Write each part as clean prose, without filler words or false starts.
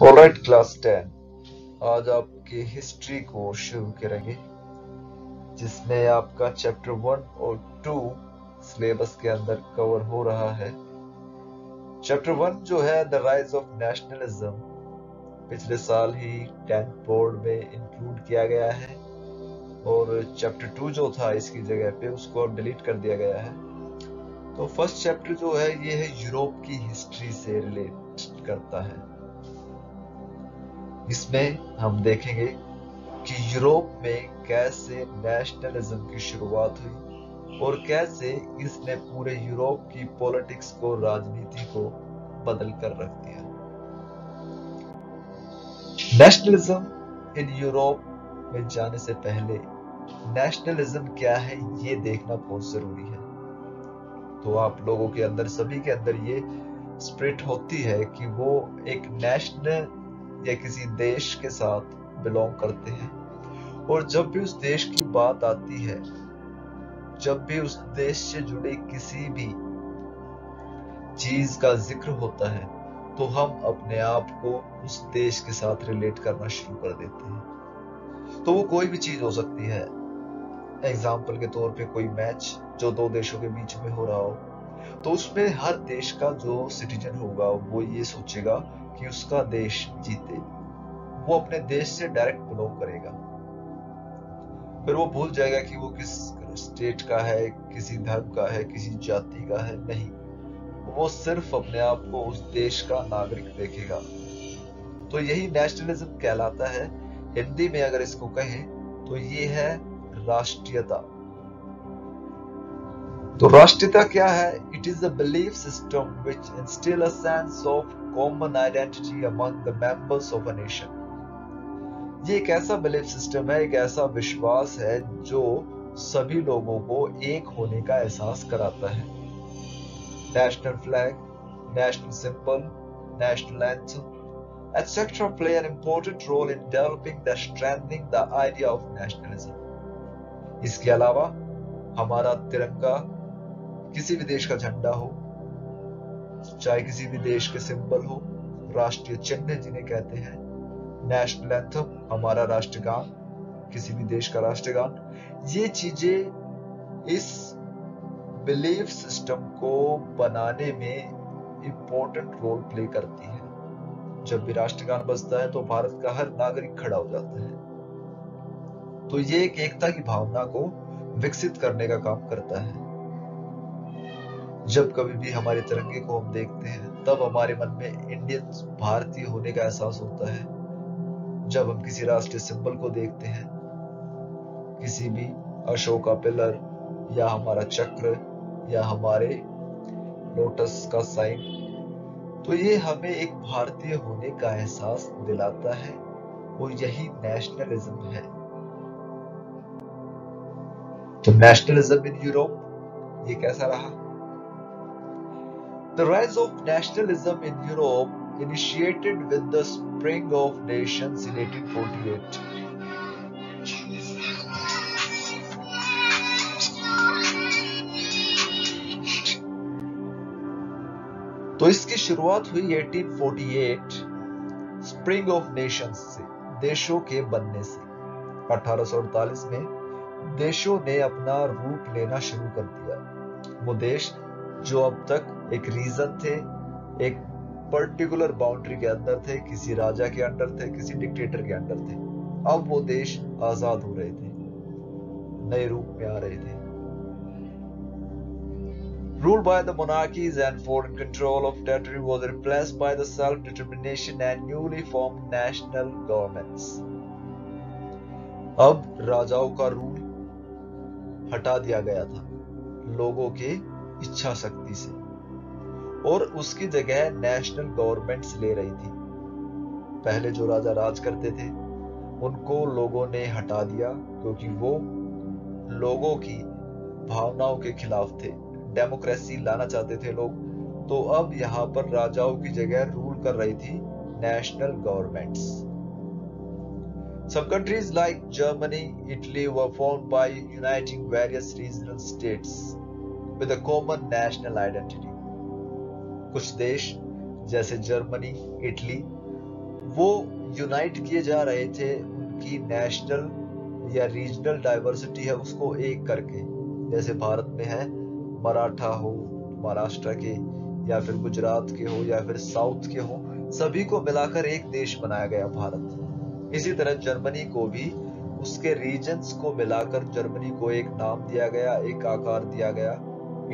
Alright class 10, आज आपकी history को शुरू करेंगे जिसमें आपका चैप्टर 1 और 2 सिलेबस के अंदर कवर हो रहा है। चैप्टर 1 जो है द राइज ऑफ नेशनलिज्म पिछले साल ही 10th बोर्ड में इंक्लूड किया गया है और चैप्टर 2 जो था इसकी जगह पे उसको डिलीट कर दिया गया है। तो फर्स्ट चैप्टर जो है ये है यूरोप की हिस्ट्री से रिलेट करता है। इसमें हम देखेंगे कि यूरोप में कैसे नेशनलिज्म की शुरुआत हुई और कैसे इसने पूरे यूरोप की पॉलिटिक्स को, राजनीति को बदल कर रख दिया। नेशनलिज्म इन यूरोप में जाने से पहले नेशनलिज्म क्या है ये देखना बहुत जरूरी है। तो आप लोगों के अंदर, सभी के अंदर ये स्पिरिट होती है कि वो एक नेशनल या किसी देश के साथ बिलोंग करते हैं और जब भी उस देश की बात आती है, जब भी उस देश से जुड़ी किसी भी चीज का जिक्र होता है तो हम अपने आप को उस देश के साथ रिलेट करना शुरू कर देते हैं। तो वो कोई भी चीज हो सकती है। एग्जाम्पल के तौर पे कोई मैच जो दो देशों के बीच में हो रहा हो तो उसमें हर देश का जो सिटीजन होगा वो ये सोचेगा कि उसका देश जीते, वो अपने देश से डायरेक्ट बिलोंग करेगा। फिर वो भूल जाएगा कि वो किस स्टेट का है, किसी धर्म का है, किसी जाति का है। नहीं, वो सिर्फ अपने आप को उस देश का नागरिक देखेगा। तो यही नेशनलिज्म कहलाता है। हिंदी में अगर इसको कहें तो ये है राष्ट्रीयता। तो राष्ट्रीयता क्या है? It is a belief system which instil a sense of common identity among the members of a nation. ये एक ऐसा बिलीफ सिस्टम है, एक ऐसा विश्वास है जो सभी लोगों को एक होने का एहसास कराता है। National flag, national symbol, national anthem etc. play an important role in developing the strengthening the idea of nationalism. इसके अलावा हमारा तिरंगा, किसी भी देश का झंडा हो, चाहे किसी भी देश के सिंबल हो, राष्ट्रीय चिन्ह जिन्हें कहते हैं, नेशनल एंथम हमारा राष्ट्रगान, किसी भी देश का राष्ट्रगान, ये चीजें इस बिलीफ सिस्टम को बनाने में इंपॉर्टेंट रोल प्ले करती है। जब भी राष्ट्रगान बजता है तो भारत का हर नागरिक खड़ा हो जाता है। तो ये एक एकता की भावना को विकसित करने का काम करता है। जब कभी भी हमारे तिरंगे को हम देखते हैं तब हमारे मन में इंडियन, भारतीय होने का एहसास होता है। जब हम किसी राष्ट्रीय सिंबल को देखते हैं, किसी भी अशोक का पिलर या हमारा चक्र या हमारे लोटस का साइन, तो ये हमें एक भारतीय होने का एहसास दिलाता है और यही नेशनलिज्म है। तो नेशनलिज्म इन यूरोप ये कैसा रहा? The rise of nationalism in Europe initiated with the Spring of Nations in 1848. तो इसकी शुरुआत हुई 1848 स्प्रिंग ऑफ नेशंस से, देशों के बनने से। 1848 में देशों ने अपना रूप लेना शुरू कर दिया। वो देश जो अब तक एक रीजन थे, एक पर्टिकुलर बाउंड्री के अंदर थे, किसी राजा के अंडर थे, किसी डिक्टेटर के अंडर थे, अब वो देश आजाद हो रहे थे, नए रूप में आ रहे थे। Ruled by the monarchies and foreign control of territory was replaced by the self-determination and newly formed national governments. अब राजाओं का रूल हटा दिया गया था लोगों के इच्छा शक्ति से और उसकी जगह नेशनल गवर्नमेंट्स ले रही थी। पहले जो राजा राज करते थे उनको लोगों ने हटा दिया क्योंकि वो लोगों की भावनाओं के खिलाफ थे, डेमोक्रेसी लाना चाहते थे लोग। तो अब यहाँ पर राजाओं की जगह रूल कर रही थी national governments. Some countries like Germany, Italy were formed by uniting various regional states with a common national identity. कुछ देश जैसे जर्मनी, इटली, वो यूनाइट किए जा रहे थे उनकी नेशनल या रीजनल डाइवर्सिटी है उसको एक करके। जैसे भारत में है मराठा हो महाराष्ट्र के, या फिर गुजरात के हो, या फिर साउथ के हो, सभी को मिलाकर एक देश बनाया गया भारत। इसी तरह जर्मनी को भी उसके रीजन्स को मिलाकर जर्मनी को एक नाम दिया गया, एक आकार दिया गया।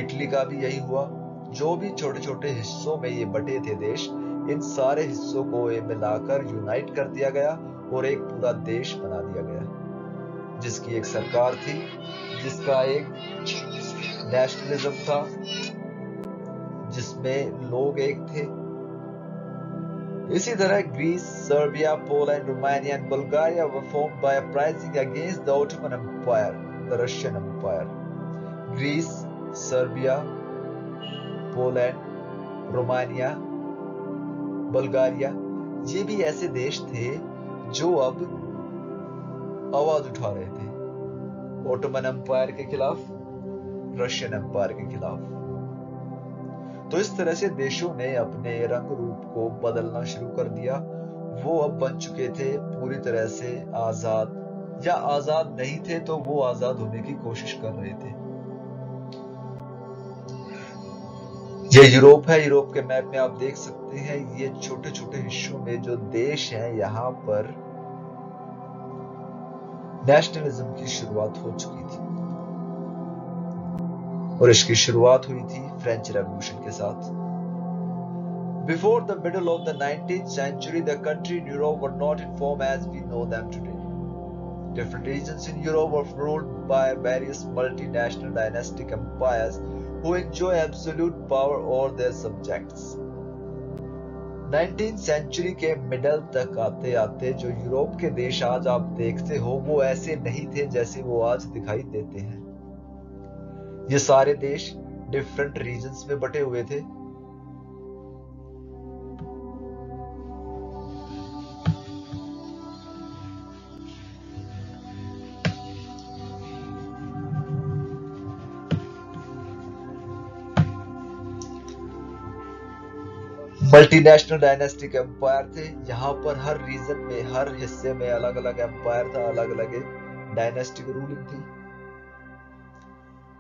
इटली का भी यही हुआ। जो भी छोटे छोटे हिस्सों में ये बटे थे देश, इन सारे हिस्सों को मिलाकर यूनाइट कर दिया गया और एक पूरा देश बना दिया गया, जिसकी एक सरकार थी, जिसका एक नेशनलिज्म था, जिसमें लोग एक थे। इसी तरह Greece, Serbia, Poland, Romania and Bulgaria were formed by uprising against the Ottoman Empire, the Russian Empire. Greece, Serbia, Poland, Romania, Bulgaria, ये भी ऐसे देश थे जो अब आवाज उठा रहे थे ऑटोमन एम्पायर के खिलाफ, रशियन एम्पायर के खिलाफ। तो इस तरह से देशों ने अपने रंग रूप को बदलना शुरू कर दिया। वो अब बन चुके थे पूरी तरह से आजाद, या आजाद नहीं थे तो वो आजाद होने की कोशिश कर रहे थे। ये यूरोप है। यूरोप के मैप में आप देख सकते हैं ये छोटे छोटे हिस्सों में जो देश हैं, यहाँ पर नेशनलिज्म की शुरुआत हो चुकी थी, और इसकी शुरुआत हुई थी फ्रेंच रेवोल्यूशन के साथ। Before the middle of the 19th century, the countries in Europe were not in form as we know them today. Different regions in Europe were ruled by various multinational dynastic empires who enjoy absolute power over their subjects. 19th century के middle तक आते आते जो Europe के देश आज आप देखते हो वो ऐसे नहीं थे जैसे वो आज दिखाई देते हैं। ये सारे देश डिफरेंट रीजन्स में बटे हुए थे। मल्टीनेशनल डायनेस्टिक एम्पायर थे। यहाँ पर हर रीजन में, हर हिस्से में अलग अलग एम्पायर था, अलग अलग डायनेस्टिक रूलिंग थी।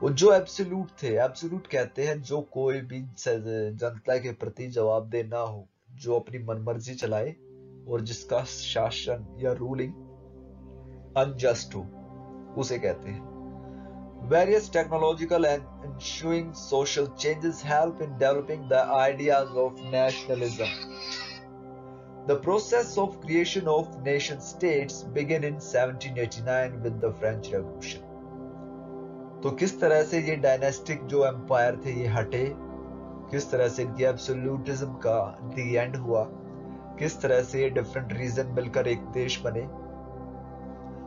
वो जो एब्सोल्यूट थे, एब्सोल्यूट कहते हैं जो कोई भी जनता के प्रति जवाबदेह ना हो, जो अपनी मनमर्जी चलाए और जिसका शासन या रूलिंग अनजस्ट हो, उसे कहते हैं। Various technological and ensuing social changes help in developing the ideas of nationalism. The process of creation of nation states began in 1789 with the French Revolution. तो किस तरह से ये डायनेस्टिक जो एम्पायर थे ये हटे, किस तरह से इनकी एब्सोल्यूटिज्म का दी एंड हुआ, किस तरह से ये डिफरेंट रीजन मिलकर एक देश बने,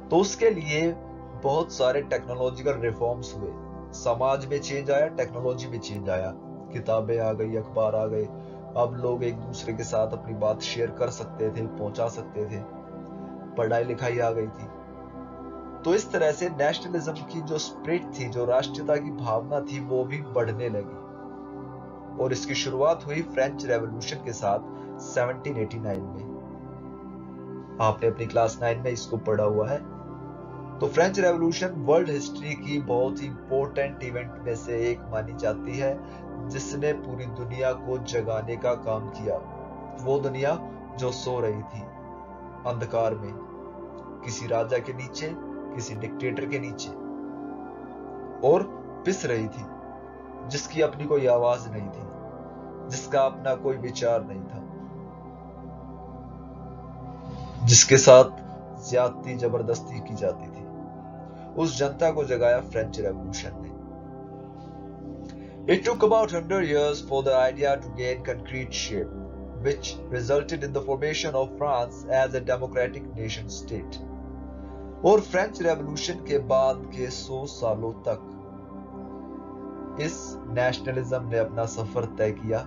तो उसके लिए बहुत सारे टेक्नोलॉजिकल रिफॉर्म्स हुए। समाज में चेंज आया, टेक्नोलॉजी में चेंज आया, किताबें आ गई, अखबार आ गए, अब लोग एक दूसरे के साथ अपनी बात शेयर कर सकते थे, पहुंचा सकते थे, पढ़ाई लिखाई आ गई थी। तो इस तरह से नेशनलिज्म की जो स्पिरिट थी, जो राष्ट्रीयता की भावना थी, वो भी बढ़ने लगी। और इसकी शुरुआत हुई फ्रेंच रेवोल्यूशन के साथ 1789 में। आपने अपनी क्लास 9 में इसको पढ़ा हुआ है। तो फ्रेंच रेवोल्यूशन वर्ल्ड हिस्ट्री की बहुत ही इंपॉर्टेंट इवेंट में से एक मानी जाती है, जिसने पूरी दुनिया को जगाने का काम किया। वो दुनिया जो सो रही थी अंधकार में, किसी राजा के नीचे, किसी डिक्टेटर के नीचे, और पिस रही थी, जिसकी अपनी कोई आवाज नहीं थी, जिसका अपना कोई विचार नहीं था, जिसके साथ ज्यादती जबरदस्ती की जाती थी। उस जनता को जगाया फ्रेंच रेवोल्यूशन ने। It took about 100 years for the idea to gain concrete shape, which resulted in the formation of France as a democratic nation state. और फ्रेंच रेवोल्यूशन के बाद के 100 सालों तक इस नेशनलिज्म ने अपना सफर तय किया,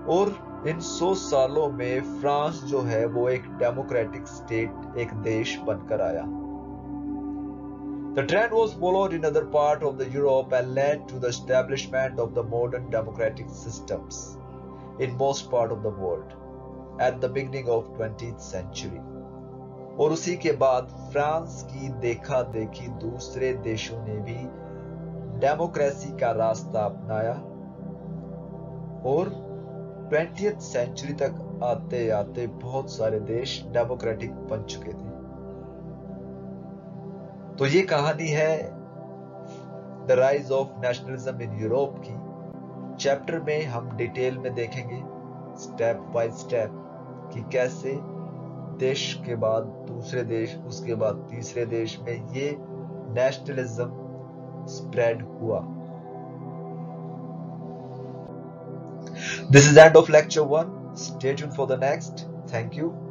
और इन 100 सालों में फ्रांस जो है वो एक डेमोक्रेटिक स्टेट, एक देश बनकर आया। The trend was followed in other parts of the Europe and led to the establishment of the modern democratic systems in most parts of the world. at the beginning of 20th century. और उसी के बाद France की देखा देखी दूसरे देशों ने भी डेमोक्रेसी का रास्ता अपनाया और 20th सेंचुरी तक आते आते बहुत सारे देश डेमोक्रेटिक बन चुके थे। तो ये कहानी है the rise of nationalism in Europe की। चैप्टर में हम डिटेल में देखेंगे स्टेप बाय स्टेप कि कैसे देश के बाद दूसरे देश, उसके बाद तीसरे देश में ये नेशनलिज्म स्प्रेड हुआ। This is end of lecture 1. Stay tuned for the next. Thank you.